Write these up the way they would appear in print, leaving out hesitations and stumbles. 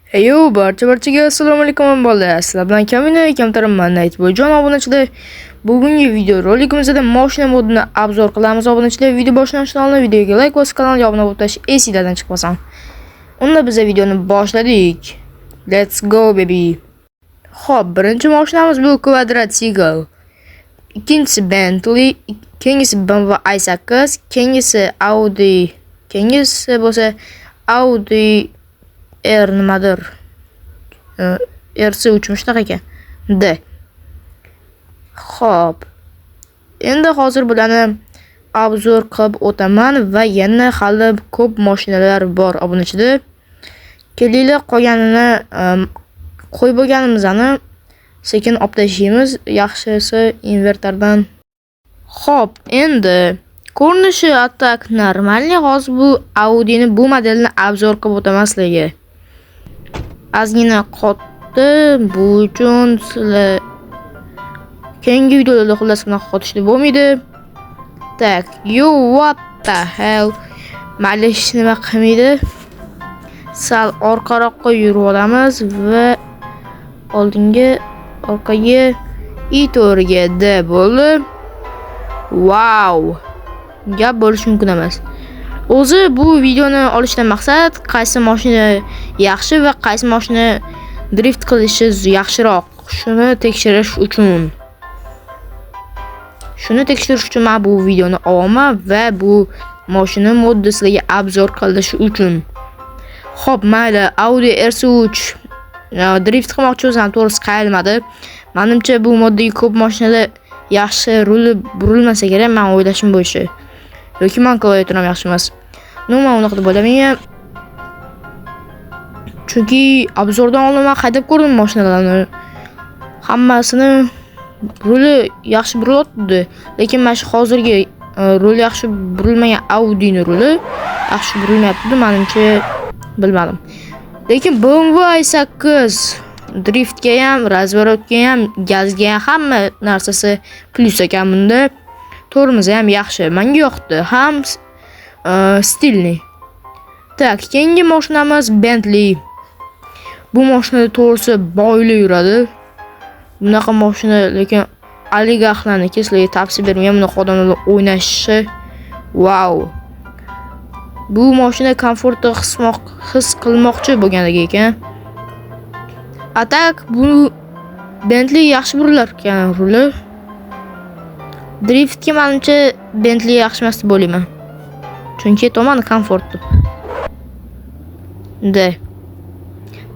Heyo, barchaga assalomu alaykum bolalar. Sizlar bilan kamtarimman Nightboyjon obunachilar. Bugungi video roligimizda mashina modini obzor qilamiz. Obunachilar, video boshlashdan oldin videoga like bosib, kanalga obuna bo'lib turish esingizdan chiqmasin. Unda biz videoni boshladik. Let's go baby. Xo'p, birinchi mashinamiz bu Quadricycle. Ikkinchisi Bentley, keyingisi BMW i8, keyingisi Audi, keyingisi bo'lsa Audi nimadir? RC3 shunaqa ekan. Xo'p. Endi hozir bularni obzor qilib o'taman va yana hali ko'p mashinalar bor obunachilar. Kelinglar qolganini qo'yib bo'lganimizni sekin olib tashlaymiz. Yaxshisi invertordan. Xo'p, endi ko'rinishi atak normalniy. Hozir bu Audi'ni bu modelni obzor qilib o'taman sizlarga. Ozgina qotdi, bu uchun sizlar keyingi videolarda xullas bunaqa qotishni bo'lmaydi. Tak, what the hell? Maylish nima qilmaydi? Sal orqaroqqa yurib olamiz va oldinga, orqaga, to'g'riga bo'ldi. Wow! Gap bo'lishi mumkin emas. O'zi bu videoni olishdan maqsad qaysi mashina yaxshi va qaysi mashina drift qilishi yaxshiroq. Shuni tekshirish uchun. Men bu videoni olaman va bu mashina modni sizlarga obzor qilish uchun. Xo'p, mayli, Audi RC3 drift qilmoqchi bo'lsam, to'g'risi qayilmadi. Menimcha bu moddagi ko'p mashinalar yaxshi ruli burilmasa kerak, men o'ylashim bo'yicha. Yoki men qilayotganim yaxshi emas. Men unaqa deb o'ylamayman. Chunki obzordan oldin men haydab ko'rdim mashinalarni. Hammasini ruli yaxshi buriladi, lekin mana shu hozirgi ruli yaxshi burilmagan Audi'ning ruli yaxshi burilmayapti, menimcha, bilmadim. Lekin BMW i8 driftga ham, razворотga ham, gazga ham hamma narsasi plus ekan bunda. Tormozi ham yaxshi, menga yoqdi, ham stilni. Tak, keyingi mashinamiz Bentley. Bu mashinada to'g'risi boyli yuradi. Bunaqa mashina, lekin oligarxlarniki, sizlarga tavsiya bermayman bunaqa odamlar o'ynashi. Wow. Bu mashina komfortni his qilmoqchi bo'lgan ekan. Atak bu Bentley yaxshi burilar ekan ruli. Driftga menimcha Bentley yaxshi emas deb o'ylayman. Chunki tomoni komfortli.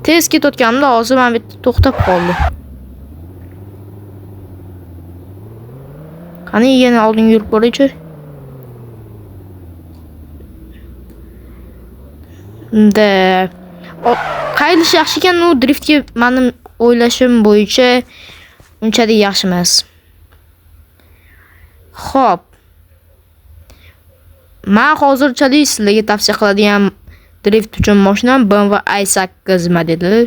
Tez ketayotganimda hozir men bitta to'xtab qoldi. Qani yana oldinga yurib boraychi. Qayilish yaxshi ekan, u driftga mening o'ylashim bo'yicha unchalik yaxshi emas. Xo'p. Men hozirchalik sizlarga tavsiya qiladigan drift uchun mashinam BMW i8 modeli.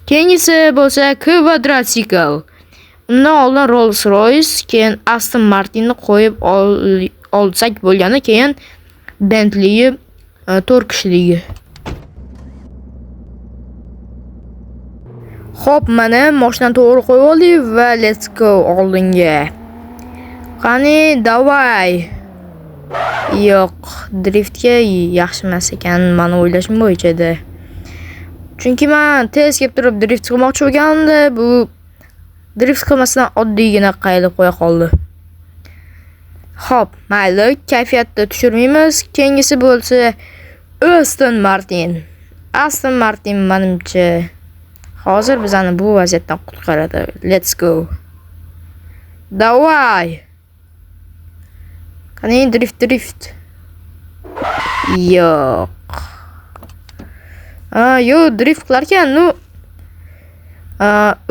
Keyingisi bo'lsa Quadricycle. Undan oldin Rolls-Royce, keyin Aston Martinni qo'yib olsak bo'lgani, keyin Bentley 4 kishiligi. Xo'p, mana mashinani to'g'ri qo'yib oldik va let's go oldinga. Qani, davay. Yo'q, driftga yaxshi emas ekan, meni o'ylashim bo'yicha edi. Chunki men tez kelib turib drift qilmoqchi bo'lganimda, bu drift qilmasdan oddiygina qayilib qo'ya qoldi. Xo'p, mayli, kayfiyatni tushirmaymiz. Keyingisi bo'lsa Aston Martin. Aston Martin menimcha hozir bizani bu vaziyatdan qutqaradi. Let's go. Davay. Qani drift. Yo'q. Yo'q, drift qilarkan,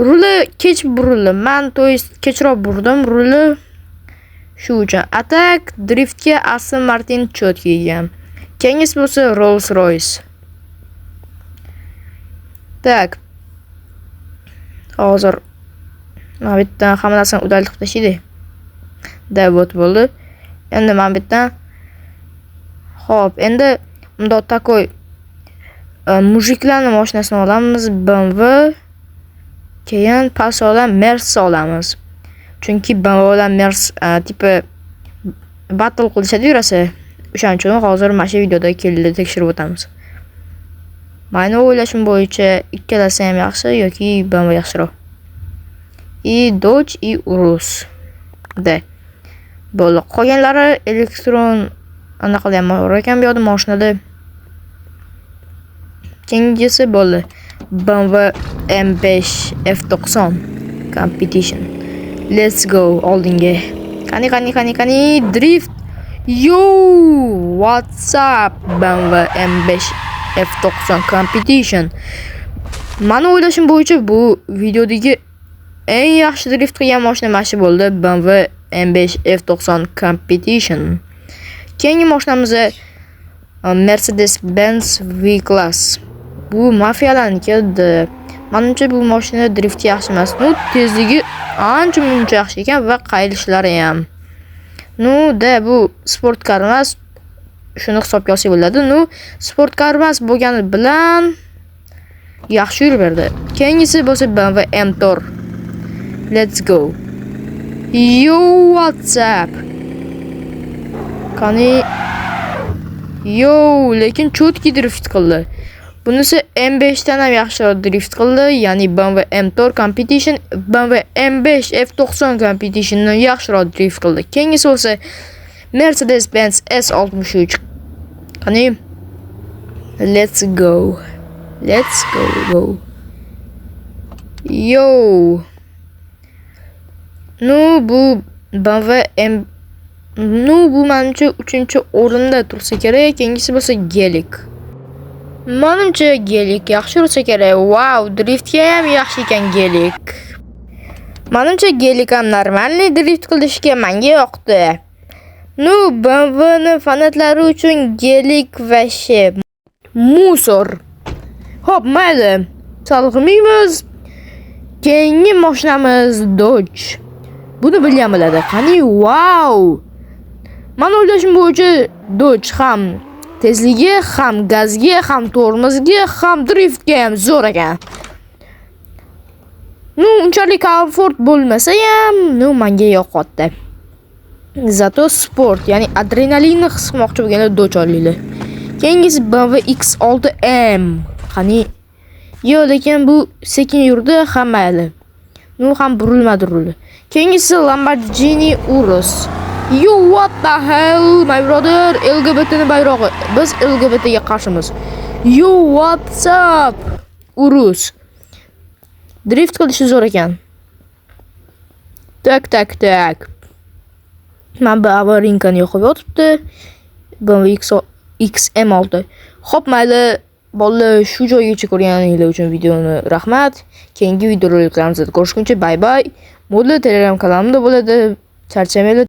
ruli kech burildi. Men kechroq burdim ruli. Shu uchun atak driftga Aston Martin chot kelgan. Keyingisi bo'lsa Rolls-Royce. Tak. Hozir men bitta hamma narsani udalik qilib tashlaydi. Bo'ldi. Endi men bitta. Xo'p, endi unda takoy mujiklarni mashinasini olamiz, BMW. Keyin pasodan Mercedes olamiz. Chunki BMW bilan Mercedes tipi battle qilishadi rosa. O'shaning uchun hozir mana shu videoda keldi tekshirib o'tamiz. Meni o'ylashim bo'yicha ikkalasi ham yaxshi yoki BMW yaxshiroq. Dodge Urus. Bo'ldi. Qolganlari elektron anaqa ham bor ekan bu yerda mashinada. Keyingisi bo'ldi. BMW M5 F90 Competition. Let's go oldinga. Qani drift. Yo, what's up? BMW M5 F90 Competition. Meni o'ylashim bo'yicha bu videodagi eng yaxshi drift qilgan mashina mana shu bo'ldi. BMW M5 F90 Competition. Keyingi mashinamiz Mercedes-Benz V-Class. Bu mafiyalarniki. Menimcha bu mashina drift yaxshi emas. Tezligi ancha yaxshi ekan va qaylishlari ham. Bu sport kar emas. Shuni hisobga olsa bo'ladi. Sport kar emas bo'lgani bilan yaxshi yurib berdi. Keyingisi bo'lsa BMW M4. Let's go. Yo, what's up? Lekin cho'tki drift qildi. Bunisi M5 dan ham yaxshiroq drift qildi, ya'ni BMW M4 Competition, BMW M5 F90 Competitiondan yaxshiroq drift qildi. Keyingisi bo'lsa Mercedes-Benz S63. Let's go. Yo. Bu BMW bu menimcha 3-o'rinda tursa kerak. Keyingisi bo'lsa Gelik. Menimcha Gelik yaxshi tursa kerak. Wow, driftga ham yaxshi ekan Gelik. Menimcha Gelik ham normalniy drift qilishga menga yoqdi. BMWni fanatlari uchun Gelik va musor. Xo'p, mayli. Salg'ilmaymiz. Keyingi mashinamiz Dodge. Buni bilgan bo'ladi. Wow. Men o'ylashim bo'yicha Dodge ham tezligi, ham gazga, ham tormozga, ham driftga ham zo'r ekan. Unchalik komfort bo'lmasa ham, menga yoqadi. Zato sport, ya'ni adrenalinni his qilmoqchi bo'lganlar Dodge olinglar. Keyingisi BMW X6M. Lekin bu sekin yurdi, hammayli. Ham burilmadi ruli. Keyingisi Lamborghini Urus. Yo, what the hell, my brother? LGBT bayrog'i. Biz LGBTga qarshimiz. Yo, what's up? Urus. Drift qilishi zo'r ekan. Tak. Men bu avarinkani yoqib yotibdi. BMW XM6. Xo'p, mayli. Bolalar, shu joygacha ko'rganingiz uchun videoni rahmat. Keyingi videoroliklarimizni ko'rishguncha bye. Modli Telegram kanalimda bo'ladi. Charchamanglar.